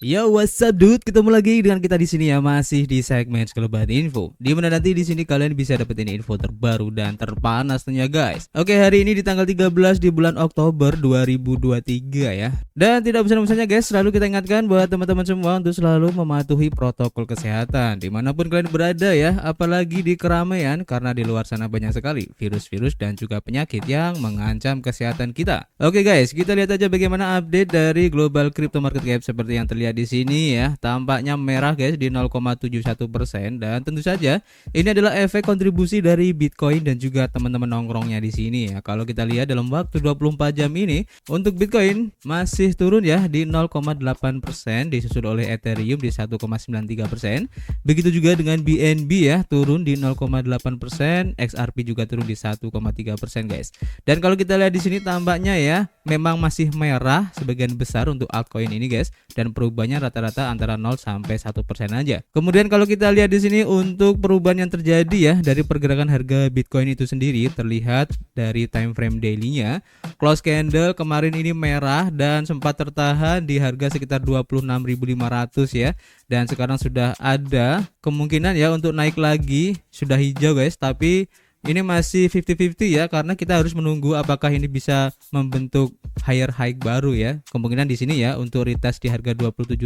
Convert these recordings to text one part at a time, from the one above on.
Yo, what's up dude? Ketemu lagi dengan kita di sini ya, masih di segmen Sekelebat Info. Di mana nanti di sini kalian bisa dapetin info terbaru dan terpanas tentunya guys. Oke, hari ini di tanggal 13 di bulan Oktober 2023 ya. Dan tidak bosan-bosannya guys, selalu kita ingatkan buat teman-teman semua untuk selalu mematuhi protokol kesehatan dimanapun kalian berada ya, apalagi di keramaian karena di luar sana banyak sekali virus-virus dan juga penyakit yang mengancam kesehatan kita. Oke guys, kita lihat aja bagaimana update dari global crypto market cap seperti yang terlihat di sini ya, tampaknya merah guys di 0,71% dan tentu saja ini adalah efek kontribusi dari Bitcoin dan juga teman-teman nongkrongnya di sini ya. Kalau kita lihat dalam waktu 24 jam ini untuk Bitcoin masih turun ya di 0,8%, disusul oleh Ethereum di 1,93%. Begitu juga dengan BNB ya, turun di 0,8%, XRP juga turun di 1,3% guys. Dan kalau kita lihat di sini tampaknya ya memang masih merah sebagian besar untuk altcoin ini guys, dan perubahannya rata-rata antara 0 sampai 1% aja. Kemudian kalau kita lihat di sini untuk perubahan yang terjadi ya dari pergerakan harga Bitcoin itu sendiri terlihat dari time frame daily-nya. Close candle kemarin ini merah dan sempat tertahan di harga sekitar 26.500 ya. Dan sekarang sudah ada kemungkinan ya untuk naik lagi, sudah hijau guys, tapi ini masih 50-50 ya, karena kita harus menunggu apakah ini bisa membentuk higher high baru ya. Kemungkinan di sini ya untuk retest di harga 27.000,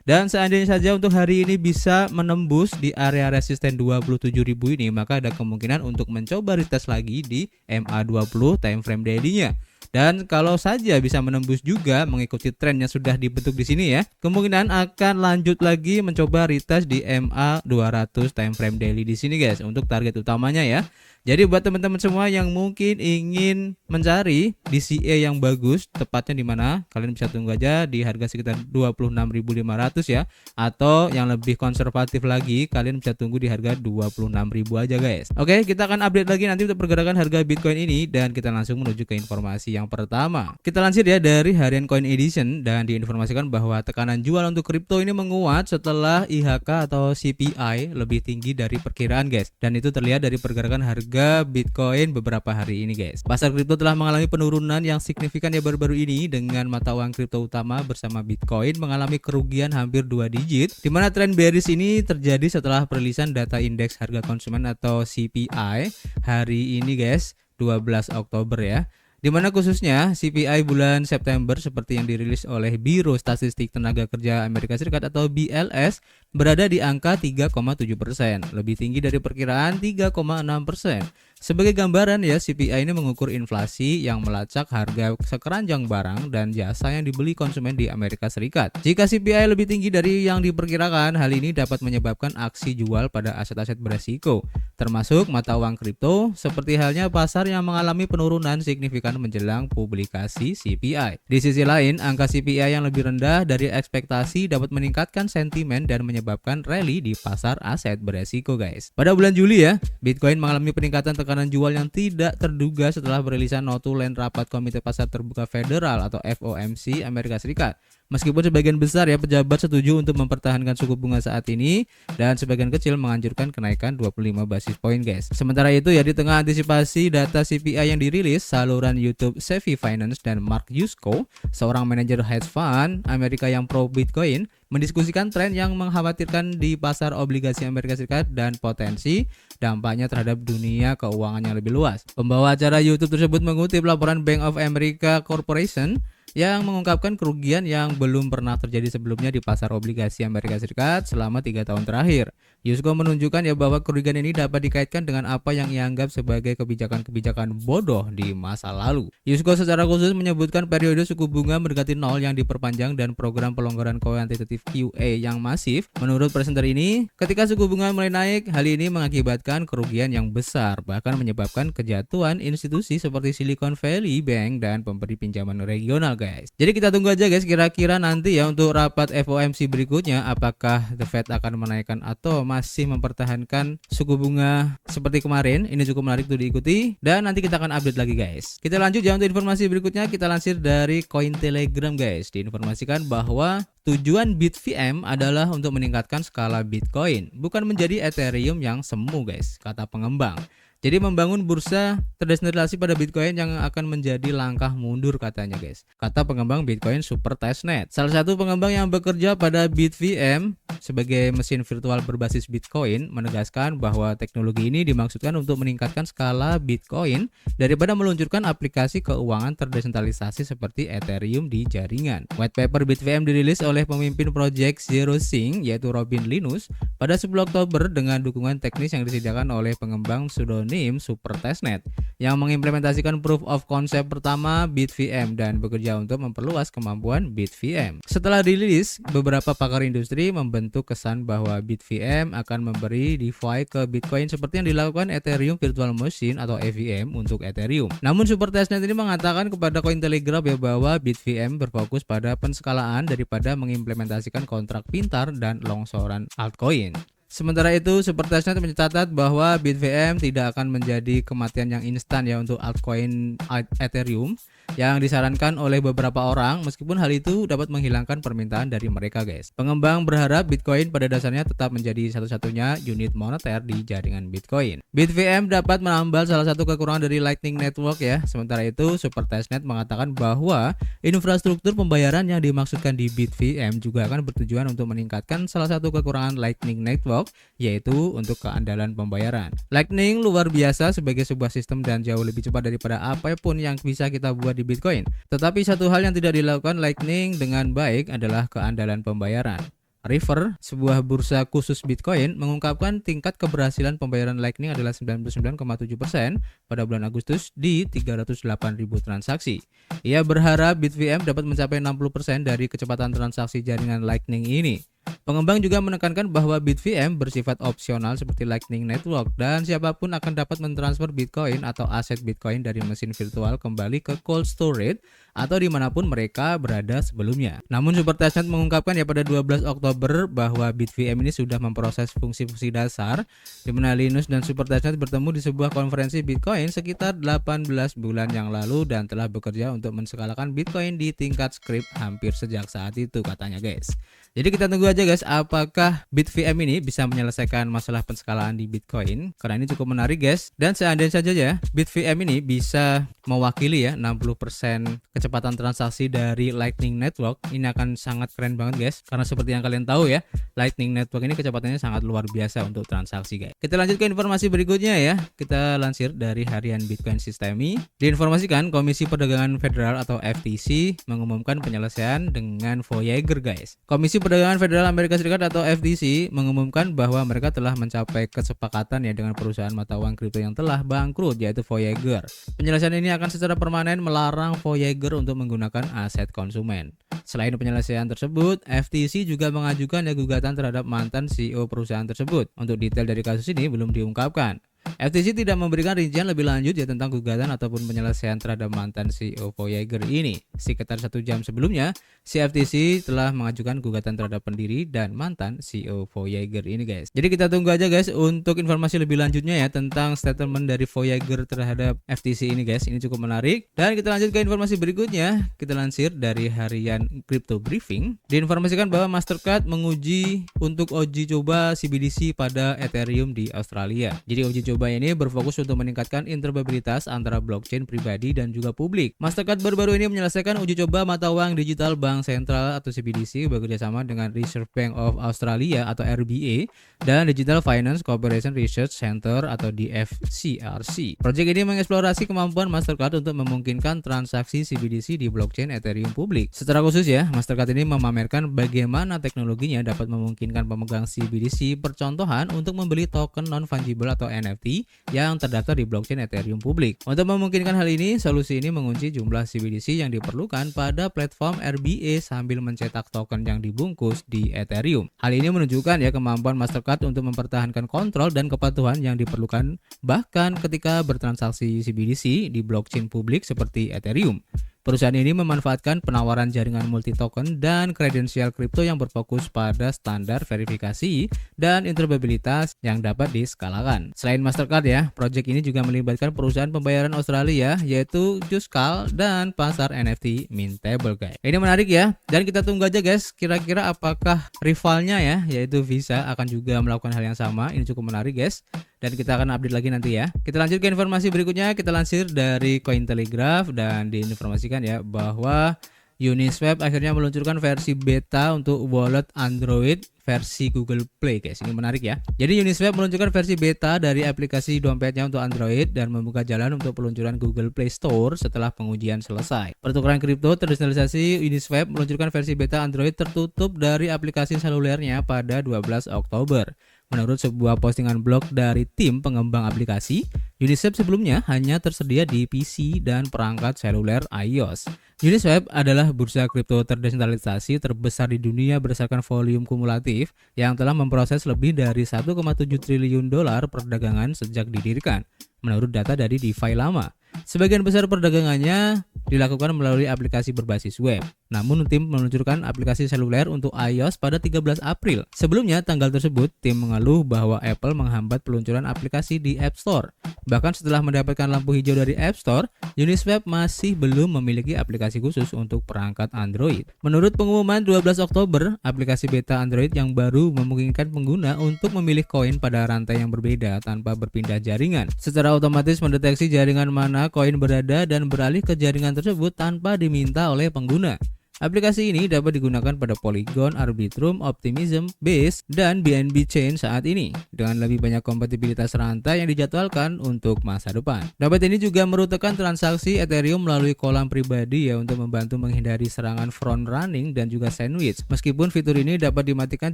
dan seandainya saja untuk hari ini bisa menembus di area resisten 27.000 ini, maka ada kemungkinan untuk mencoba retest lagi di MA20 time frame daily-nya. Dan kalau saja bisa menembus juga mengikuti tren yang sudah dibentuk di sini ya, kemungkinan akan lanjut lagi mencoba retest di MA 200 time frame daily di sini guys untuk target utamanya ya. Jadi buat teman-teman semua yang mungkin ingin mencari DCA yang bagus, tepatnya di mana kalian bisa tunggu aja di harga sekitar 26.500 ya, atau yang lebih konservatif lagi kalian bisa tunggu di harga 26.000 aja guys. Oke, kita akan update lagi nanti untuk pergerakan harga Bitcoin ini, dan kita langsung menuju ke informasi yang pertama. Kita lansir ya dari Harian Coin Edition, dan diinformasikan bahwa tekanan jual untuk kripto ini menguat setelah IHK atau CPI lebih tinggi dari perkiraan guys, dan itu terlihat dari pergerakan harga Bitcoin beberapa hari ini guys. Pasar kripto telah mengalami penurunan yang signifikan ya baru-baru ini, dengan mata uang kripto utama bersama Bitcoin mengalami kerugian hampir 2 digit, di mana tren bearish ini terjadi setelah perilisan data indeks harga konsumen atau CPI hari ini guys, 12 Oktober ya. Dimana khususnya CPI bulan September seperti yang dirilis oleh Biro Statistik Tenaga Kerja Amerika Serikat atau BLS berada di angka 3,7%, lebih tinggi dari perkiraan 3,6%. Sebagai gambaran ya, CPI ini mengukur inflasi yang melacak harga sekeranjang barang dan jasa yang dibeli konsumen di Amerika Serikat. Jika CPI lebih tinggi dari yang diperkirakan, hal ini dapat menyebabkan aksi jual pada aset-aset beresiko, termasuk mata uang kripto, seperti halnya pasar yang mengalami penurunan signifikan menjelang publikasi CPI. Di sisi lain, angka CPI yang lebih rendah dari ekspektasi dapat meningkatkan sentimen dan menyebabkan rally di pasar aset beresiko guys. Pada bulan Juli ya, Bitcoin mengalami peningkatan tekanan jual yang tidak terduga setelah perilisan notulen rapat Komite Pasar Terbuka Federal atau FOMC Amerika Serikat. Meskipun sebagian besar ya pejabat setuju untuk mempertahankan suku bunga saat ini, dan sebagian kecil menganjurkan kenaikan 25 basis point guys. Sementara itu ya, di tengah antisipasi data CPI yang dirilis, saluran YouTube Savvy Finance dan Mark Yusko, seorang manajer hedge fund Amerika yang pro Bitcoin, mendiskusikan tren yang mengkhawatirkan di pasar obligasi Amerika Serikat dan potensi dampaknya terhadap dunia keuangan yang lebih luas. Pembawa acara YouTube tersebut mengutip laporan Bank of America Corporation yang mengungkapkan kerugian yang belum pernah terjadi sebelumnya di pasar obligasi Amerika Serikat selama 3 tahun terakhir. Yusko menunjukkan ya bahwa kerugian ini dapat dikaitkan dengan apa yang ia anggap sebagai kebijakan-kebijakan bodoh di masa lalu. Yusko secara khusus menyebutkan periode suku bunga mendekati 0 yang diperpanjang dan program pelonggaran kuantitatif QE yang masif. Menurut presenter ini, ketika suku bunga mulai naik, hal ini mengakibatkan kerugian yang besar, bahkan menyebabkan kejatuhan institusi seperti Silicon Valley Bank dan pemberi pinjaman regional guys. Jadi kita tunggu aja guys, kira-kira nanti ya untuk rapat FOMC berikutnya, apakah The Fed akan menaikkan atau masih mempertahankan suku bunga seperti kemarin. Ini cukup menarik untuk diikuti, dan nanti kita akan update lagi guys. Kita lanjut ya untuk informasi berikutnya. Kita lansir dari Cointelegraph guys, diinformasikan bahwa tujuan BitVM adalah untuk meningkatkan skala Bitcoin, bukan menjadi Ethereum yang semu guys, kata pengembang. Jadi membangun bursa terdesentralisasi pada Bitcoin yang akan menjadi langkah mundur katanya guys. Kata pengembang Bitcoin Super Testnet. Salah satu pengembang yang bekerja pada BitVM sebagai mesin virtual berbasis Bitcoin menegaskan bahwa teknologi ini dimaksudkan untuk meningkatkan skala Bitcoin daripada meluncurkan aplikasi keuangan terdesentralisasi seperti Ethereum di jaringan. White paper BitVM dirilis oleh pemimpin project ZeroSync yaitu Robin Linus pada 10 Oktober dengan dukungan teknis yang disediakan oleh pengembang pseudonym Super Testnet yang mengimplementasikan proof of concept pertama BitVM dan bekerja untuk memperluas kemampuan BitVM. Setelah dirilis, beberapa pakar industri membentuk kesan bahwa BitVM akan memberi DeFi ke Bitcoin seperti yang dilakukan Ethereum Virtual Machine atau EVM untuk Ethereum. Namun Super Testnet ini mengatakan kepada Cointelegraph ya bahwa BitVM berfokus pada penskalaan daripada mengimplementasikan kontrak pintar dan longsoran altcoin. Sementara itu, Super Testnet mencatat bahwa BitVM tidak akan menjadi kematian yang instan ya untuk altcoin Ethereum yang disarankan oleh beberapa orang, meskipun hal itu dapat menghilangkan permintaan dari mereka guys. Pengembang berharap Bitcoin pada dasarnya tetap menjadi satu-satunya unit moneter di jaringan Bitcoin. BitVM dapat menambal salah satu kekurangan dari Lightning Network ya. Sementara itu, Super Testnet mengatakan bahwa infrastruktur pembayaran yang dimaksudkan di BitVM juga akan bertujuan untuk meningkatkan salah satu kekurangan Lightning Network, yaitu untuk keandalan pembayaran. Lightning luar biasa sebagai sebuah sistem dan jauh lebih cepat daripada apapun yang bisa kita buat di Bitcoin. Tetapi satu hal yang tidak dilakukan Lightning dengan baik adalah keandalan pembayaran. River, sebuah bursa khusus Bitcoin, mengungkapkan tingkat keberhasilan pembayaran Lightning adalah 99,7% pada bulan Agustus di 308.000 transaksi. Ia berharap BitVM dapat mencapai 60% dari kecepatan transaksi jaringan Lightning ini. Pengembang juga menekankan bahwa BitVM bersifat opsional seperti Lightning Network dan siapapun akan dapat mentransfer Bitcoin atau aset Bitcoin dari mesin virtual kembali ke cold storage atau dimanapun mereka berada sebelumnya. Namun Super Testnet mengungkapkan ya pada 12 Oktober bahwa BitVM ini sudah memproses fungsi-fungsi dasar, di mana Linus dan Super Testnet bertemu di sebuah konferensi Bitcoin sekitar 18 bulan yang lalu dan telah bekerja untuk menskalakan Bitcoin di tingkat script hampir sejak saat itu katanya guys. Jadi kita tunggu aja guys apakah BitVM ini bisa menyelesaikan masalah penskalaan di Bitcoin, karena ini cukup menarik guys. Dan seandainya saja ya BitVM ini bisa mewakili ya 60% kecepatan transaksi dari Lightning Network, ini akan sangat keren banget guys, karena seperti yang kalian tahu ya Lightning Network ini kecepatannya sangat luar biasa untuk transaksi guys. Kita lanjut ke informasi berikutnya ya. Kita lansir dari harian Bitcoin Systemi. Diinformasikan Komisi Perdagangan Federal atau FTC mengumumkan penyelesaian dengan Voyager guys. Komisi Perdagangan Federal Amerika Serikat atau FTC mengumumkan bahwa mereka telah mencapai kesepakatan ya dengan perusahaan mata uang kripto yang telah bangkrut yaitu Voyager. Penyelesaian ini akan secara permanen melarang Voyager untuk menggunakan aset konsumen. Selain penyelesaian tersebut, FTC juga mengajukan ya gugatan terhadap mantan CEO perusahaan tersebut. Untuk detail dari kasus ini belum diungkapkan. FTC tidak memberikan rincian lebih lanjut ya tentang gugatan ataupun penyelesaian terhadap mantan CEO Voyager ini. Sekitar 1 jam sebelumnya, si FTC telah mengajukan gugatan terhadap pendiri dan mantan CEO Voyager ini guys. Jadi kita tunggu aja guys untuk informasi lebih lanjutnya ya tentang statement dari Voyager terhadap FTC ini guys. Ini cukup menarik. Dan kita lanjut ke informasi berikutnya. Kita lansir dari harian Crypto Briefing. Diinformasikan bahwa Mastercard menguji untuk uji coba CBDC pada Ethereum di Australia. Jadi uji coba ini berfokus untuk meningkatkan interoperabilitas antara blockchain pribadi dan juga publik. Mastercard baru-baru ini menyelesaikan uji coba mata uang digital bank sentral atau CBDC bekerjasama dengan Reserve Bank of Australia atau RBA dan Digital Finance Corporation Research Center atau DFCRC. Proyek ini mengeksplorasi kemampuan Mastercard untuk memungkinkan transaksi CBDC di blockchain Ethereum publik. Secara khusus ya, Mastercard ini memamerkan bagaimana teknologinya dapat memungkinkan pemegang CBDC percontohan untuk membeli token non-fungible atau NFT yang terdaftar di blockchain Ethereum publik. Untuk memungkinkan hal ini, solusi ini mengunci jumlah CBDC yang diperlukan pada platform RBA sambil mencetak token yang dibungkus di Ethereum. Hal ini menunjukkan ya kemampuan Mastercard untuk mempertahankan kontrol dan kepatuhan yang diperlukan bahkan ketika bertransaksi CBDC di blockchain publik seperti Ethereum. Perusahaan ini memanfaatkan penawaran jaringan multi-token dan kredensial kripto yang berfokus pada standar verifikasi dan interoperabilitas yang dapat diskalakan. Selain Mastercard ya, proyek ini juga melibatkan perusahaan pembayaran Australia yaitu Juskal dan pasar NFT Mintable guys. Ini menarik ya, dan kita tunggu aja guys kira-kira apakah rivalnya ya yaitu Visa akan juga melakukan hal yang sama. Ini cukup menarik guys. dan kita akan update lagi nanti ya. Kita lanjut ke informasi berikutnya, kita lansir dari Cointelegraph dan diinformasikan ya bahwa Uniswap akhirnya meluncurkan versi beta untuk wallet Android versi Google Play guys. Ini menarik ya. Jadi Uniswap meluncurkan versi beta dari aplikasi dompetnya untuk Android dan membuka jalan untuk peluncuran Google Play Store setelah pengujian selesai. Pertukaran kripto terdesentralisasi. Uniswap meluncurkan versi beta Android tertutup dari aplikasi selulernya pada 12 Oktober. Menurut sebuah postingan blog dari tim pengembang aplikasi, Uniswap sebelumnya hanya tersedia di PC dan perangkat seluler iOS. Uniswap adalah bursa kripto terdesentralisasi terbesar di dunia berdasarkan volume kumulatif yang telah memproses lebih dari 1,7 triliun dolar perdagangan sejak didirikan, menurut data dari DeFi lama. Sebagian besar perdagangannya dilakukan melalui aplikasi berbasis web. Namun tim meluncurkan aplikasi seluler untuk iOS pada 13 April. Sebelumnya tanggal tersebut, tim mengeluh bahwa Apple menghambat peluncuran aplikasi di App Store. Bahkan setelah mendapatkan lampu hijau dari App Store, Uniswap masih belum memiliki aplikasi khusus untuk perangkat Android. Menurut pengumuman 12 Oktober, aplikasi beta Android yang baru memungkinkan pengguna untuk memilih koin pada rantai yang berbeda tanpa berpindah jaringan. Secara otomatis mendeteksi jaringan mana koin berada dan beralih ke jaringan tersebut tanpa diminta oleh pengguna. Aplikasi ini dapat digunakan pada Polygon, Arbitrum, Optimism, Base, dan BNB Chain saat ini dengan lebih banyak kompatibilitas rantai yang dijadwalkan untuk masa depan. Dapat ini juga merutekan transaksi Ethereum melalui kolam pribadi ya untuk membantu menghindari serangan front running dan juga sandwich. Meskipun fitur ini dapat dimatikan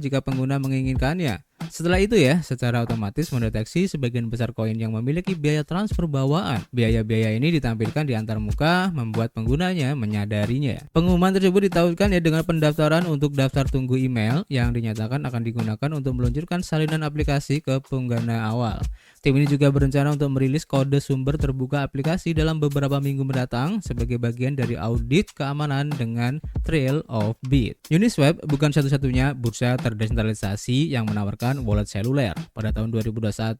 jika pengguna menginginkannya. Setelah itu ya, secara otomatis mendeteksi sebagian besar koin yang memiliki biaya transfer bawaan. Biaya-biaya ini ditampilkan di antarmuka, membuat penggunanya menyadarinya. Pengumuman tersebut ditautkan ya dengan pendaftaran untuk daftar tunggu email yang dinyatakan akan digunakan untuk meluncurkan salinan aplikasi ke pengguna awal. Tim ini juga berencana untuk merilis kode sumber terbuka aplikasi dalam beberapa minggu mendatang sebagai bagian dari audit keamanan dengan Trail of Bit. Uniswap bukan satu-satunya bursa terdesentralisasi yang menawarkan wallet seluler. Pada tahun 2021,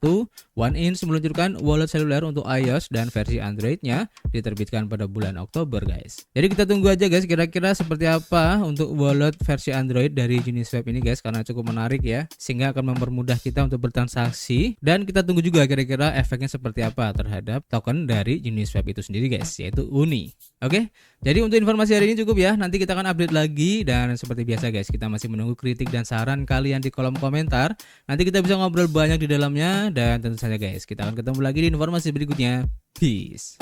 OneInch meluncurkan wallet seluler untuk iOS dan versi Androidnya diterbitkan pada bulan Oktober guys. Jadi kita tunggu aja guys kira-kira seperti apa untuk wallet versi Android dari Uniswap ini guys, karena cukup menarik ya, sehingga akan mempermudah kita untuk bertransaksi, dan kita tunggu juga kira-kira efeknya seperti apa terhadap token dari Uniswap itu sendiri guys, yaitu UNI. Oke, jadi untuk informasi hari ini cukup ya, nanti kita akan update lagi, dan seperti biasa guys, kita masih menunggu kritik dan saran kalian di kolom komentar. Nanti kita bisa ngobrol banyak di dalamnya, dan tentu saja guys, kita akan ketemu lagi di informasi berikutnya. Peace.